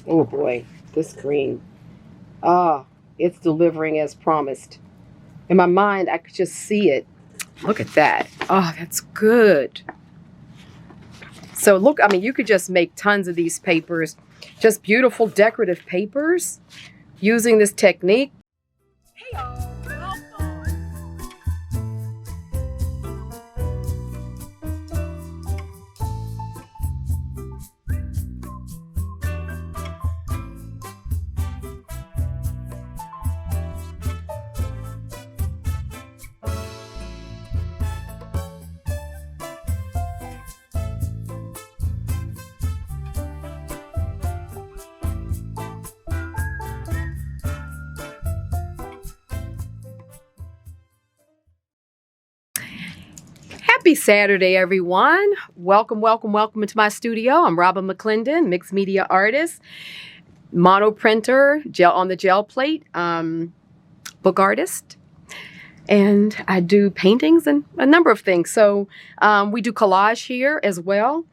Oh boy, this green. Ah, it's delivering as promised. In my mind, I could just see it. Look at that. Oh, that's good. So look, I mean, you could just make tons of these papers. Just beautiful decorative papers using this technique. Hey y'all, welcome. Happy Saturday, everyone. Welcome, welcome, welcome into my studio. I'm Robin McClendon, mixed media artist, mono printer, gel on the gel plate, book artist, and I do paintings and a number of things. So we do collage here as well.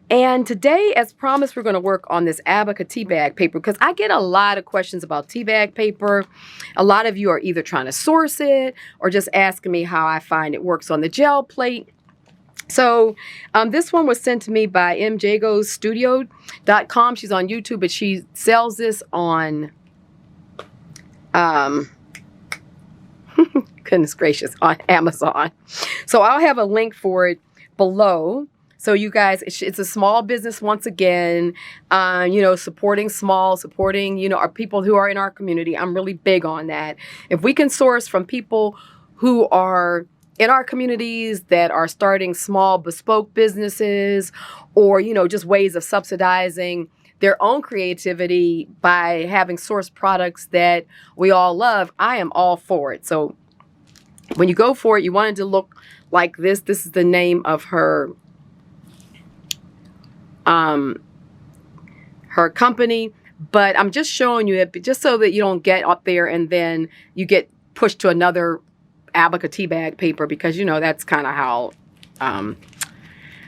And today, as promised, we're going to work on this Abaca Teabag paper because I get a lot of questions about Teabag paper. A lot of you are either trying to source it or just asking me how I find it works on the gel plate. So this one was sent to me by mjagosstudio.com. She's on YouTube, but she sells this on, goodness gracious, on Amazon. So I'll have a link for it below. So you guys, it's a small business once again, you know, supporting small, supporting, you know, our people who are in our community. I'm really big on that. If we can source from people who are in our communities that are starting small bespoke businesses or, you know, just ways of subsidizing their own creativity by having sourced products that we all love, I am all for it. So when you go for it, you want it to look like this. This is the name of her company, but I'm just showing you it just so that you don't get up there and then you get pushed to another Abaca Teabag paper, because you know that's kind of how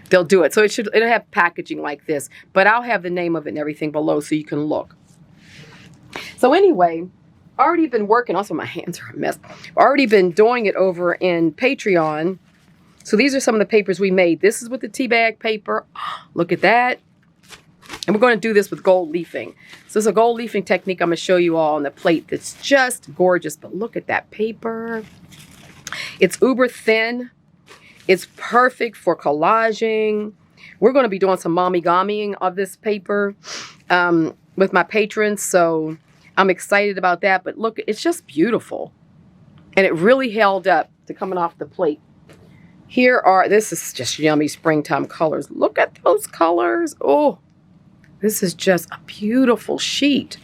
they'll do it. So it'll have packaging like this, but I'll have the name of it and everything below so you can look. So anyway, already been working. Also, my hands are a mess. Already been doing it over in Patreon. So these are some of the papers we made. This is with the Teabag paper. Look at that. And we're going to do this with gold leafing. So it's a gold leafing technique I'm going to show you all on the plate that's just gorgeous. But look at that paper. It's uber thin. It's perfect for collaging. We're going to be doing some mommy-gammying of this paper with my patrons. So I'm excited about that. But look, it's just beautiful. And it really held up to coming off the plate. This is just yummy springtime colors. Look at those colors. Oh, this is just a beautiful sheet.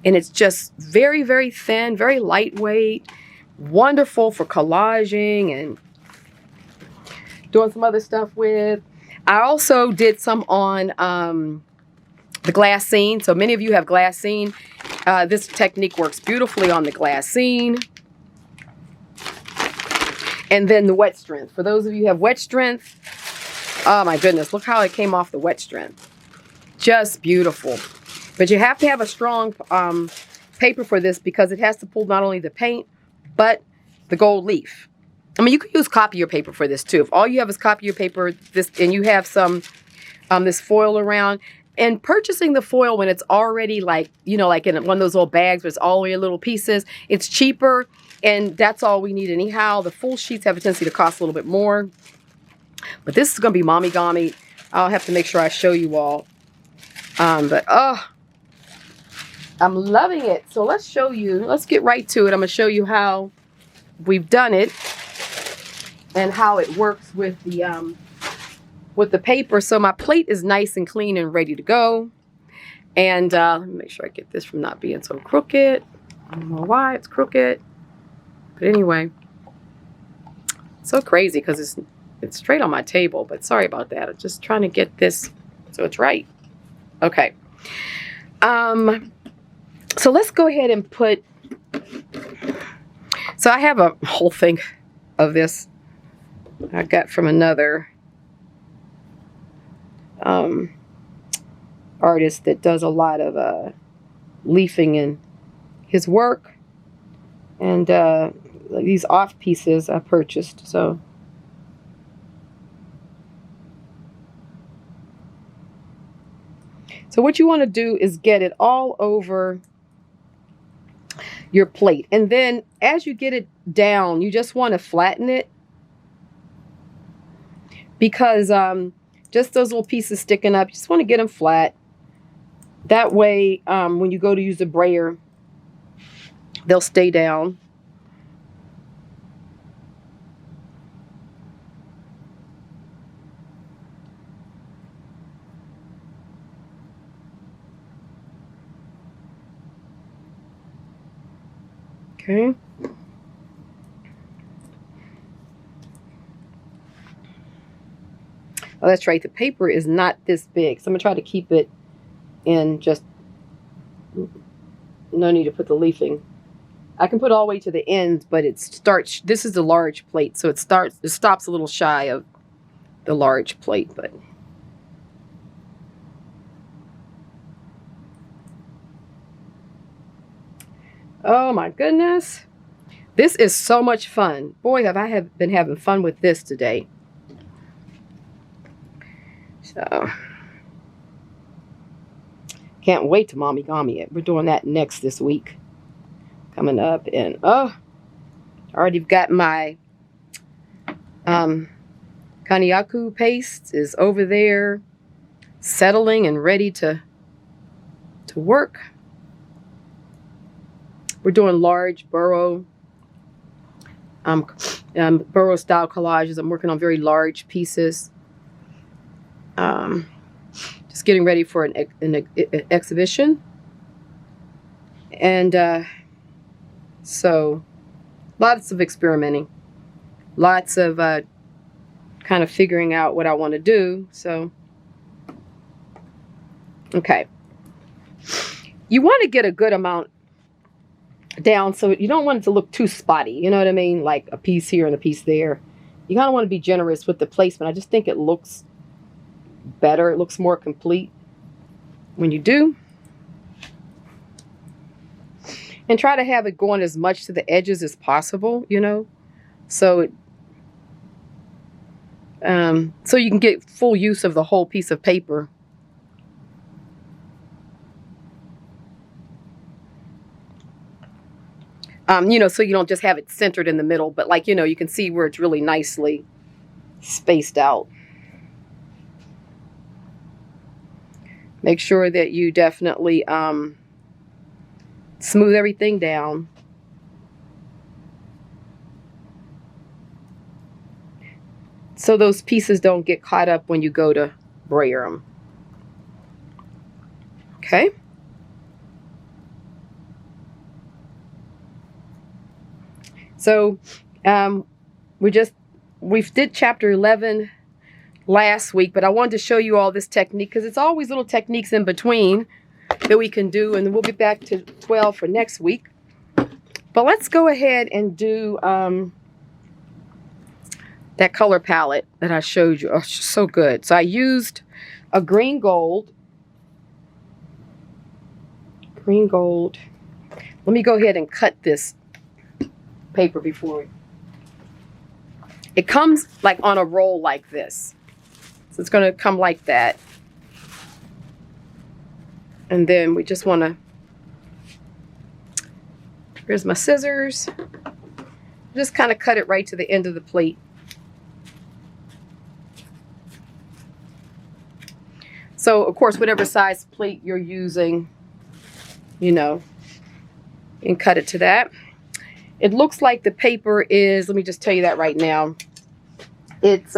And it's just very, very thin, very lightweight, wonderful for collaging and doing some other stuff with. I also did some on the glassine. So many of you have glassine. This technique works beautifully on the glassine. And then the wet strength. For those of you who have wet strength, oh my goodness, look how it came off the wet strength. Just beautiful. But you have to have a strong paper for this because it has to pull not only the paint, but the gold leaf. I mean, you could use copier paper for this too. If all you have is copier paper, and you have some this foil around, and purchasing the foil when it's already like, you know, like in one of those little bags where it's all in little pieces, it's cheaper. And that's all we need anyhow. The full sheets have a tendency to cost a little bit more. But this is going to be mommy-gammy. I'll have to make sure I show you all. But, oh, I'm loving it. So let's show you. Let's get right to it. I'm going to show you how we've done it and how it works with the paper. So my plate is nice and clean and ready to go. And let me make sure I get this from not being so crooked. I don't know why it's crooked. But anyway, so crazy because it's straight on my table, but sorry about that. I'm just trying to get this so it's right. Okay. So let's go ahead and put, so I have a whole thing of this I got from another artist that does a lot of leafing in his work. And these off pieces I purchased. So what you want to do is get it all over your plate. And then as you get it down, you just want to flatten it, because just those little pieces sticking up, you just want to get them flat. That way, when you go to use the brayer, they'll stay down. Okay. Oh, that's right. The paper is not this big, so I'm gonna try to keep it in just, no need to put the leafing. I can put all the way to the ends, but it starts, this is the large plate, so it stops a little shy of the large plate, but oh my goodness. This is so much fun. Boy, have been having fun with this today. So, can't wait to Mommy Gami it. We're doing that next this week. Coming up. And, oh, already got my Kanyaku paste is over there, settling and ready to work. We're doing large burrow style collages. I'm working on very large pieces. Just getting ready for an exhibition. And so lots of experimenting. Lots of kind of figuring out what I want to do. So, okay. You want to get a good amount down, so you don't want it to look too spotty, you know what I mean, like a piece here and a piece there. You kind of want to be generous with the placement. I just think it looks better, it looks more complete when you do. And try to have it going as much to the edges as possible, you know, so it so you can get full use of the whole piece of paper. You know, so you don't just have it centered in the middle, but like, you know, you can see where it's really nicely spaced out. Make sure that you definitely smooth everything down. So those pieces don't get caught up when you go to brayer them. Okay. So we did chapter 11 last week, but I wanted to show you all this technique because it's always little techniques in between that we can do, and then we'll be back to 12 for next week. But let's go ahead and do that color palette that I showed you. Oh, it's so good. So I used a green gold. Green gold. Let me go ahead and cut this paper before it comes like on a roll like this. So it's going to come like that. And then we just want to, here's my scissors. Just kind of cut it right to the end of the plate. So, of course, whatever size plate you're using, you know, you can cut it to that. It looks like the paper is, let me just tell you that right now. It's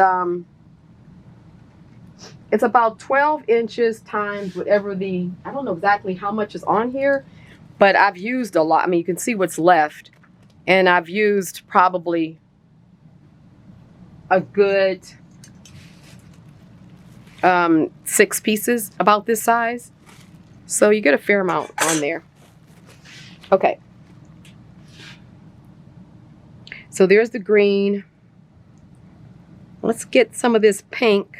about 12 inches times whatever I don't know exactly how much is on here, but I've used a lot. I mean, you can see what's left. And I've used probably a good 6 pieces about this size. So you get a fair amount on there. Okay. So there's the green. Let's get some of this pink.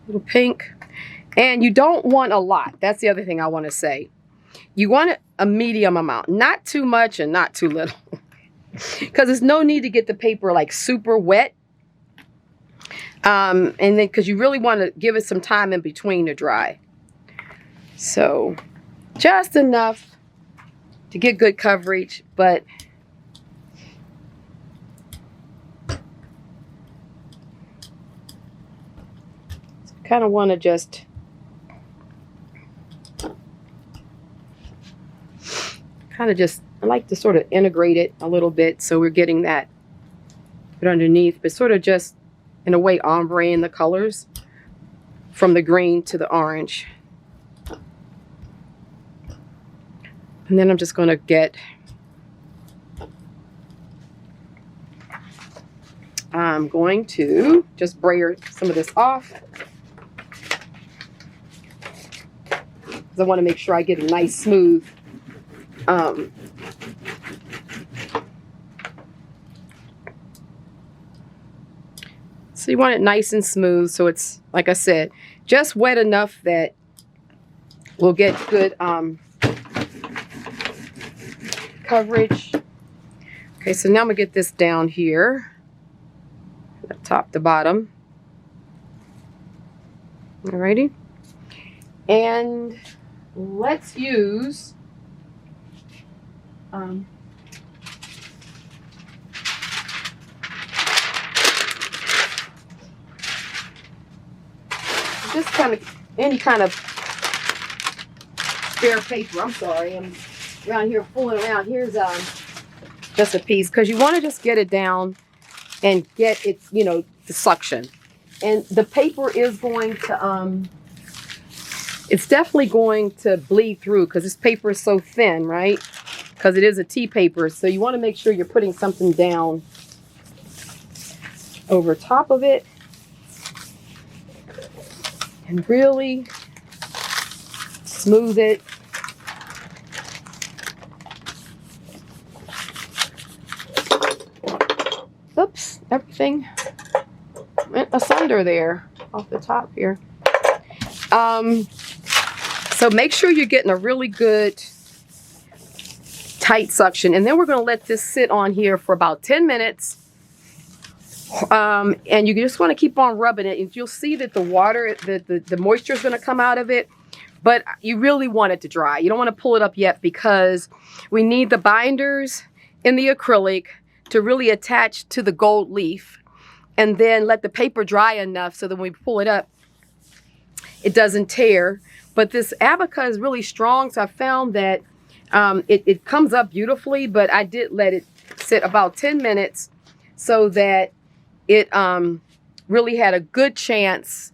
little pink. And you don't want a lot. That's the other thing I want to say. You want a medium amount, not too much and not too little. Because there's no need to get the paper like super wet. And then because you really want to give it some time in between to dry. So just enough to get good coverage, but kind of want to just I like to sort of integrate it a little bit so we're getting that put underneath, but sort of just in a way ombre-ing the colors from the green to the orange. And then I'm just going to get I'm going to just brayer some of this off because I want to make sure I get a nice smooth so you want it nice and smooth, so it's, like I said, just wet enough that we'll get good coverage. Okay, so now I'm gonna get this down here, top to bottom. Alrighty, and let's use just kind of any kind of spare paper. I'm sorry, I'm around here fooling around. Here's just a piece, because you want to just get it down and get it, you know, the suction. And the paper is going to it's definitely going to bleed through because this paper is so thin, right? Because it is a tea paper, so you want to make sure you're putting something down over top of it and really smooth it. Oops, everything went asunder there off the top here. So make sure you're getting a really good tight suction, and then we're going to let this sit on here for about 10 minutes. And you just want to keep on rubbing it, and you'll see that the water, the moisture is going to come out of it, but you really want it to dry. You don't want to pull it up yet because we need the binders in the acrylic to really attach to the gold leaf, and then let the paper dry enough so that when we pull it up, it doesn't tear. But this abaca is really strong, so I found that it comes up beautifully, but I did let it sit about 10 minutes so that it really had a good chance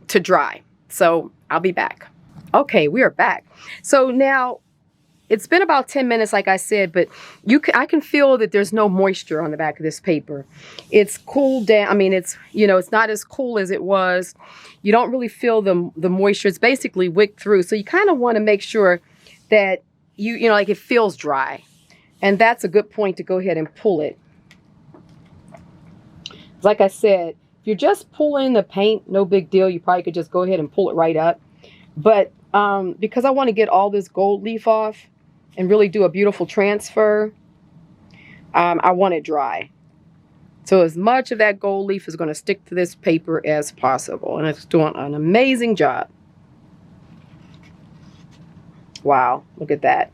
to dry. So I'll be back. Okay, we are back. So now it's been about 10 minutes, like I said, but I can feel that there's no moisture on the back of this paper. It's cooled down. I mean, it's, you know, it's not as cool as it was. You don't really feel the moisture. It's basically wicked through. So you kind of want to make sure that you know, like it feels dry. And that's a good point to go ahead and pull it. Like I said, if you're just pulling the paint, no big deal. You probably could just go ahead and pull it right up. But because I want to get all this gold leaf off and really do a beautiful transfer, I want it dry. So as much of that gold leaf is going to stick to this paper as possible. And it's doing an amazing job. Wow, look at that.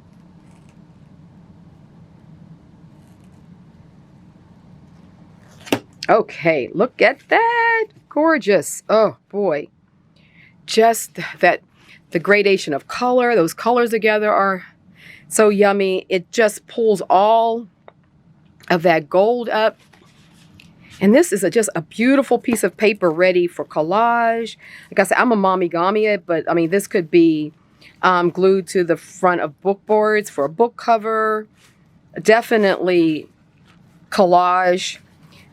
Okay, look at that. Gorgeous. Oh boy. Just that, the gradation of color, those colors together are so yummy. It just pulls all of that gold up. And this is just a beautiful piece of paper ready for collage. Like I said, I'm a mommy-gami it, but I mean, this could be glued to the front of book boards for a book cover. Definitely collage.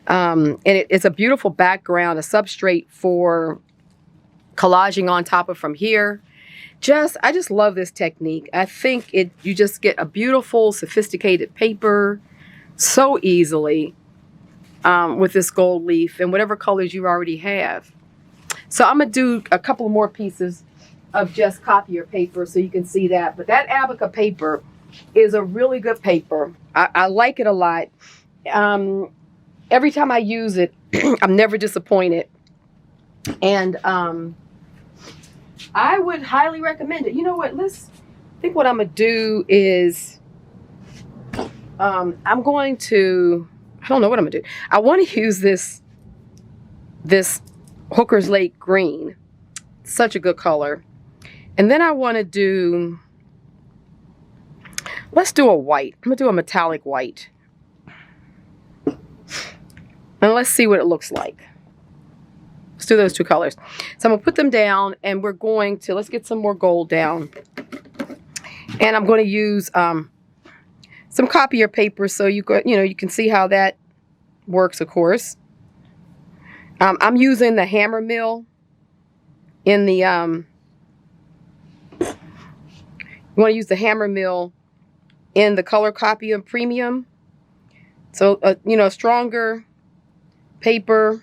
And it's a beautiful background, a substrate for collaging on top of from here. I just love this technique. I think you just get a beautiful, sophisticated paper so easily with this gold leaf and whatever colors you already have. So I'm going to do a couple more pieces of just copier paper so you can see that. But that Abaca paper is a really good paper. I like it a lot. Every time I use it, I'm never disappointed. And I would highly recommend it. You know what? I think what I'm going to do is I'm going to, I don't know what I'm going to do. I want to use this Hooker's Lake green. Such a good color. And then I want to do, let's do a white. I'm going to do a metallic white. And let's see what it looks like. Let's do those two colors. So I'm going to put them down, and we're going to, let's get some more gold down. And I'm going to use some copier paper so you can see how that works, of course. I'm using the hammer mill in the, you want to use the hammer mill in the color copy of premium. So, stronger paper.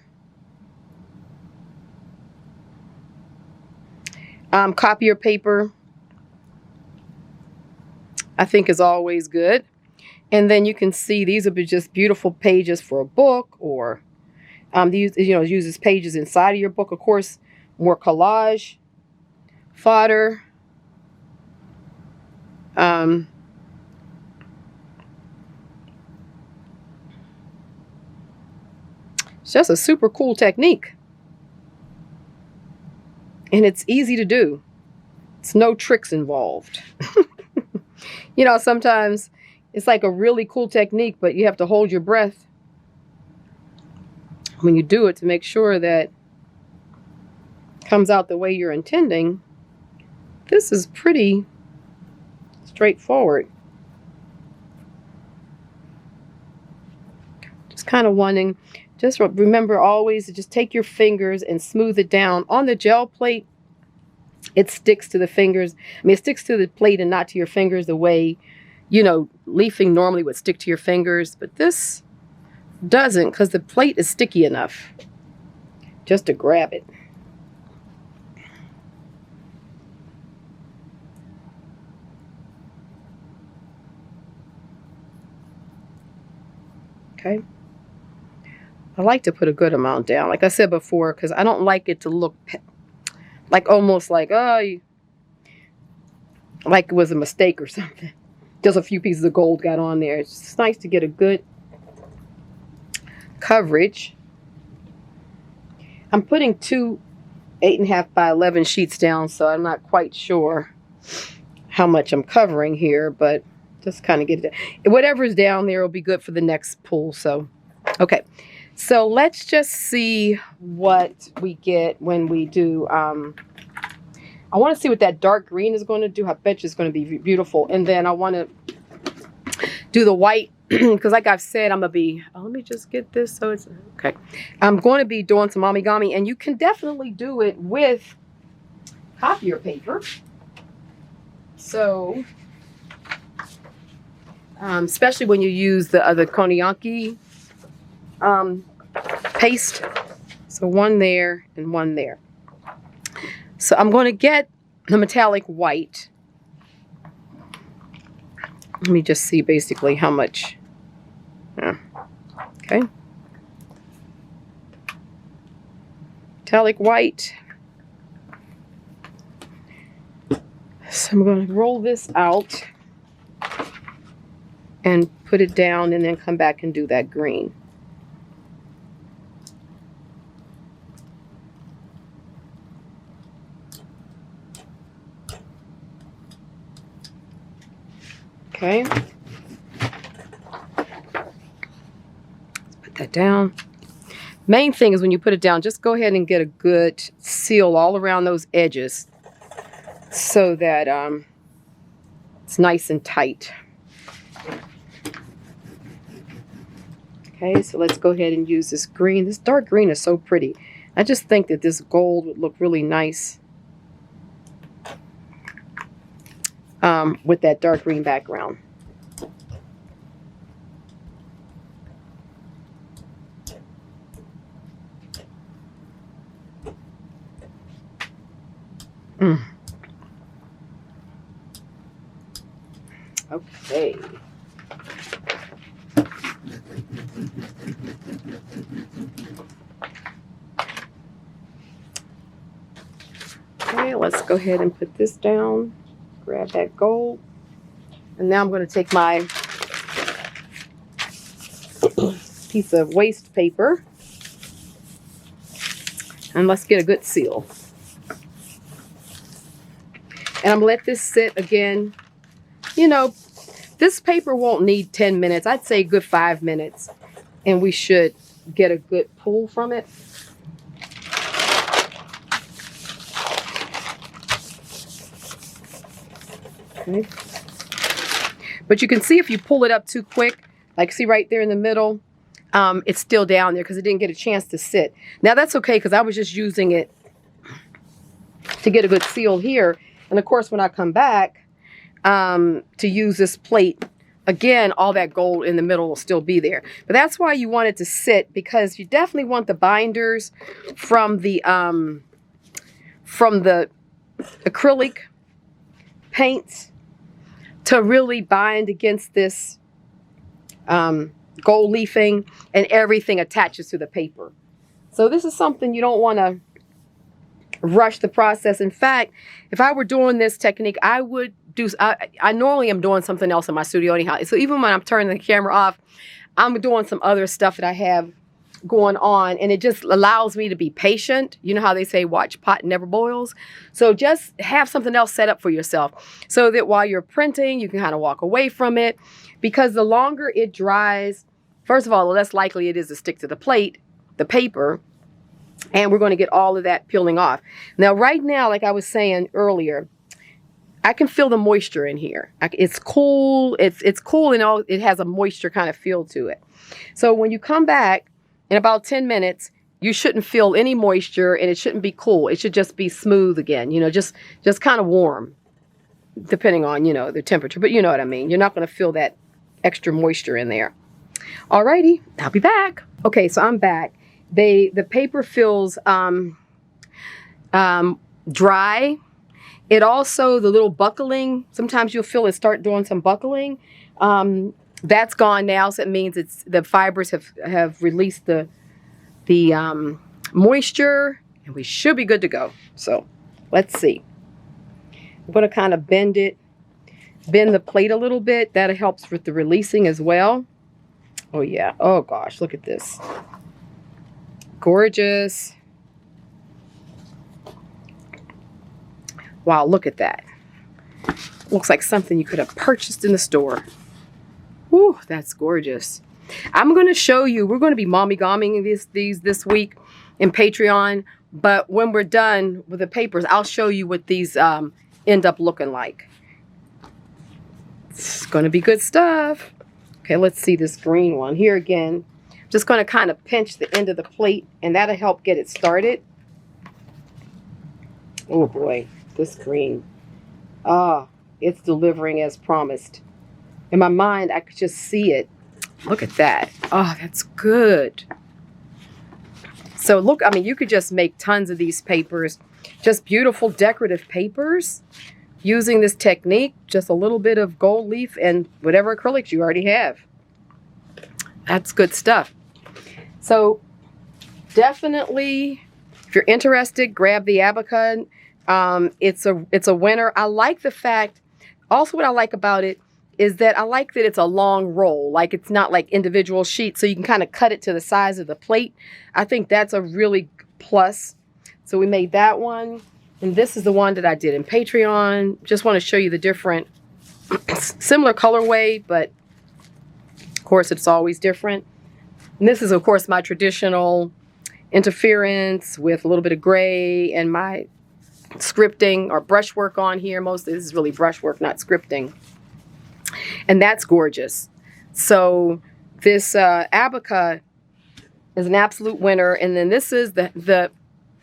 Copier paper, I think, is always good. And then you can see these will be just beautiful pages for a book, or these, uses pages inside of your book. Of course, more collage fodder. It's just a super cool technique. And it's easy to do. It's no tricks involved. Sometimes it's like a really cool technique, but you have to hold your breath when you do it to make sure that it comes out the way you're intending. This is pretty straightforward. Just kind of wanting, just remember always to just take your fingers and smooth it down. On the gel plate, it sticks to the fingers. It sticks to the plate and not to your fingers the way, leafing normally would stick to your fingers. But this doesn't, because the plate is sticky enough just to grab it. Okay. I like to put a good amount down, like I said before, because I don't like it to look like almost like, like it was a mistake or something. Just a few pieces of gold got on there. It's just nice to get a good coverage. I'm putting two 8.5 by 11 sheets down, so I'm not quite sure how much I'm covering here, but just kind of get it. Whatever's down there will be good for the next pull. So, okay. So let's just see what we get when we do, I want to see what that dark green is going to do. I bet you it's going to be beautiful. And then I want to do the white, because like I've said, I'm going to be, let me just get this so it's, okay. I'm going to be doing some origami, and you can definitely do it with copier paper. So, especially when you use the other Konyanki paste. So one there and one there. So I'm going to get the metallic white. Let me just see basically how much. Okay. Metallic white. So I'm going to roll this out and put it down, and then come back and do that green. Okay. Let's put that down. Main thing is when you put it down, just go ahead and get a good seal all around those edges so that it's nice and tight. Okay, so let's go ahead and use this green. This dark green is so pretty. I just think that this gold would look really nice with that dark green background. Mm. Okay. Okay, let's go ahead and put this down. Grab that gold. And now I'm going to take my piece of waste paper and let's get a good seal. And I'm going to let this sit again. You know, this paper won't need 10 minutes. I'd say a good 5 minutes. And we should get a good pull from it. Okay. But you can see if you pull it up too quick, like see right there in the middle, it's still down there because it didn't get a chance to sit. Now that's okay because I was just using it to get a good seal here. And of course, when I come back to use this plate, again, all that gold in the middle will still be there. But that's why you want it to sit, because you definitely want the binders from the acrylic paints to really bind against this gold leafing, and everything attaches to the paper. So this is something you don't want to rush the process. In fact, if I were doing this technique, I would do, I normally am doing something else in my studio anyhow. So even when I'm turning the camera off, I'm doing some other stuff that I have going on, and it just allows me to be patient. You know how they say watch pot never boils? So just have something else set up for yourself so that while you're printing, you can kind of walk away from it, because the longer it dries, first of all, the less likely it is to stick to the plate, the paper, and we're going to get all of that peeling off. Now, right now, like I was saying earlier, I can feel the moisture in here. It's cool. It's cool, and all, it has a moisture kind of feel to it. So when you come back in about 10 minutes, you shouldn't feel any moisture, and it shouldn't be cool. It should just be smooth again, you know, just kind of warm, depending on, you know, the temperature. But you know what I mean. You're not going to feel that extra moisture in there. Alrighty, I'll be back. Okay, so I'm back. The paper feels dry. It also, the little buckling, sometimes you'll feel it start doing some buckling. That's gone now, so it means it's the fibers have released the moisture, and we should be good to go. So let's see. I'm going to kind of bend the plate a little bit. That helps with the releasing as well. Oh yeah. Oh gosh, look at this. Gorgeous. Wow, look at that. Looks like something you could have purchased in the store. Whew, that's gorgeous. I'm going to show you, we're going to be mommy-gomming these this week in Patreon, but when we're done with the papers, I'll show you what these end up looking like. It's going to be good stuff. Okay, let's see this green one. Here again, just going to kind of pinch the end of the plate, and that'll help get it started. Oh boy, this green. Ah, it's delivering as promised. In my mind, I could just see it. Look at that. Oh, that's good. So look, I mean, you could just make tons of these papers. Just beautiful decorative papers using this technique. Just a little bit of gold leaf and whatever acrylics you already have. That's good stuff. So definitely, if you're interested, grab the Abaca. It's a winner. I like the fact, also what I like about it is that I like that it's a long roll. Like it's not like individual sheets, so you can kind of cut it to the size of the plate. I think that's a really plus. So we made that one. And this is the one that I did in Patreon. Just want to show you the different, similar colorway, but of course it's always different. And this is of course my traditional interference with a little bit of gray and my scripting or brushwork on here. Most of this is really brushwork, not scripting. And that's gorgeous. So this Abaca is an absolute winner. And then this is the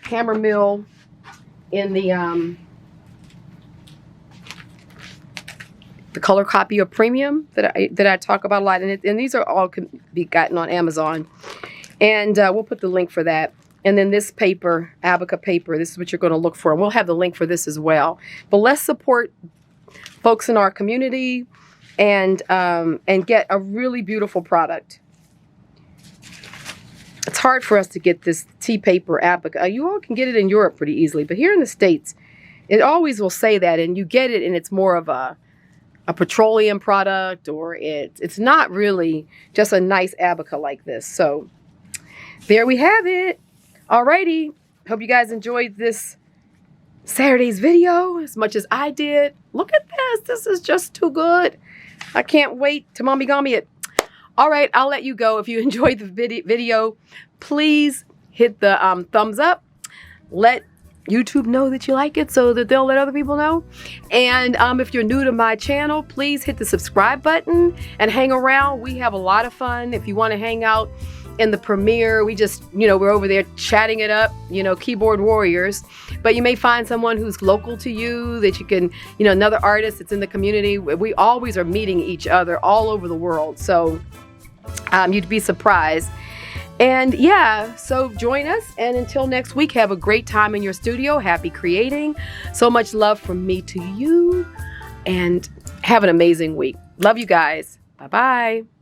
hammer mill in the color copy of premium that I talk about a lot. And these are all can be gotten on Amazon. And we'll put the link for that And then this paper, Abaca paper, this is what you're going to look for. And we'll have the link for this as well. But let's support folks in our community and get a really beautiful product. It's hard for us to get this tea paper Abaca. You all can get it in Europe pretty easily, but here in the States, it always will say that, and you get it, and it's more of a petroleum product, or it's not really just a nice Abaca like this. So there we have it. Alrighty, hope you guys enjoyed this Saturday's video as much as I did. Look at this. This is just too good. I can't wait to mommy gummy it. All right, I'll let you go. If you enjoyed the video, please hit the thumbs up. Let YouTube know that you like it so that they'll let other people know. And if you're new to my channel, please hit the subscribe button and hang around. We have a lot of fun. If you want to hang out in the premiere, we just, we're over there chatting it up, keyboard warriors. But you may find someone who's local to you that you can, another artist that's in the community. We always are meeting each other all over the world. So you'd be surprised. And yeah, so join us. And until next week, have a great time in your studio. Happy creating. So much love from me to you. And have an amazing week. Love you guys. Bye-bye.